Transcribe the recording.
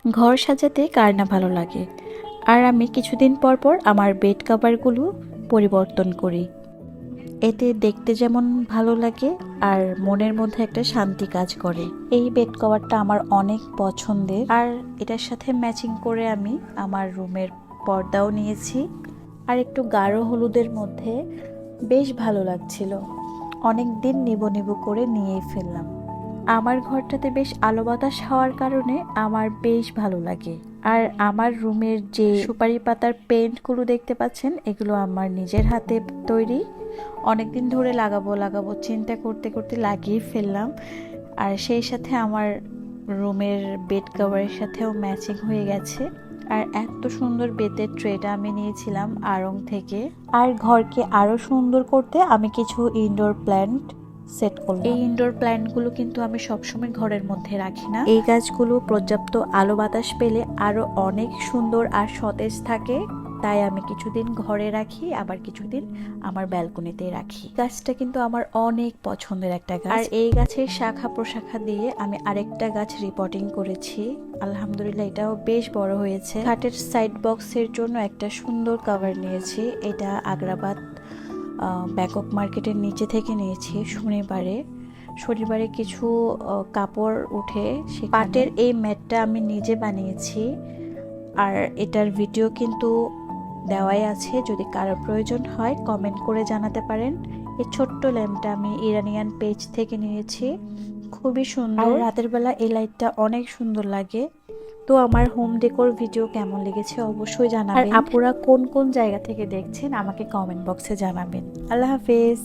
ঘর সাজাতে কার না ভালো লাগে। আর আমি কিছুদিন পর পর আমার বেড কভারগুলো পরিবর্তন করি। এতে দেখতে যেমন ভালো লাগে আর মনের মধ্যে একটা শান্তি কাজ করে। এই বেড কভারটা আমার অনেক পছন্দের, আর এটার সাথে ম্যাচিং করে আমি আমার রুমের পর্দাও নিয়েছি। আর একটু গাঢ় হলুদের মধ্যে বেশ ভালো লাগছিল। অনেক দিন নিবো নিবো করে নিয়েই ফেললাম। আমার ঘরটাতে বেশ আলো বাতাস হওয়ার কারণে আমার বেশ ভালো লাগে। আর আমার রুমের যে সুপারি পাতার পেন্টগুলো দেখতে পাচ্ছেন, এগুলো আমার নিজের হাতে তৈরি। অনেকদিন ধরে লাগাবো চিন্তা করতে করতে লাগিয়ে ফেললাম। আর সেই সাথে আমার রুমের বেড কভারের সাথেও ম্যাচিং হয়ে গেছে। আর এত সুন্দর বেতের ট্রেটা আমি নিয়েছিলাম আড়ং থেকে। আর ঘরকে আরো সুন্দর করতে আমি কিছু ইনডোর প্ল্যান্ট সেট করলাম। এই ইনডোর প্ল্যান্টগুলো কিন্তু আমি সবসময় ঘরের মধ্যে রাখি না। এই গাছগুলো পর্যাপ্ত আলো বাতাস পেলে আরো অনেক সুন্দর আর সতেজ থাকে। তাই আমি কিছুদিন ঘরে রাখি, আবার কিছুদিন আমার ব্যালকনিতে রাখি। গাছটা কিন্তু আমার অনেক পছন্দের একটা গাছ। আর এই গাছের শাখা প্রশাখা দিয়ে আমি আরেকটা গাছ রিপোর্টিং করেছি। আলহামদুলিল্লাহ, এটাও বেশ বড় হয়েছে। খাটের সাইড বক্সের জন্য একটা সুন্দর কভার নিয়েছি। এটা আগ্রাবাদ ব্যাকক মার্কেটের নিচে থেকে নিয়েছি। শনিবারে কিছু কাপড় উঠে পাটের এই ম্যাটটা আমি নিজে বানিয়েছি। আর এটার ভিডিও কিন্তু দেওয়াই আছে, যদি কারো প্রয়োজন হয় কমেন্ট করে জানাতে পারেন। এই ছোট্ট ল্যাম্পটা আমি ইরানিয়ান পেজ থেকে নিয়েছি, খুবই সুন্দর। রাতের বেলা এই লাইটটা অনেক সুন্দর লাগে। তো আমার হোম ডেকোর ভিডিও কেমন লেগেছে অবশ্যই জানাবেন। আর আপুরা কোন কোন জায়গা থেকে দেখছেন আমাকে কমেন্ট বক্সে জানাবেন। আল্লাহ হাফেজ।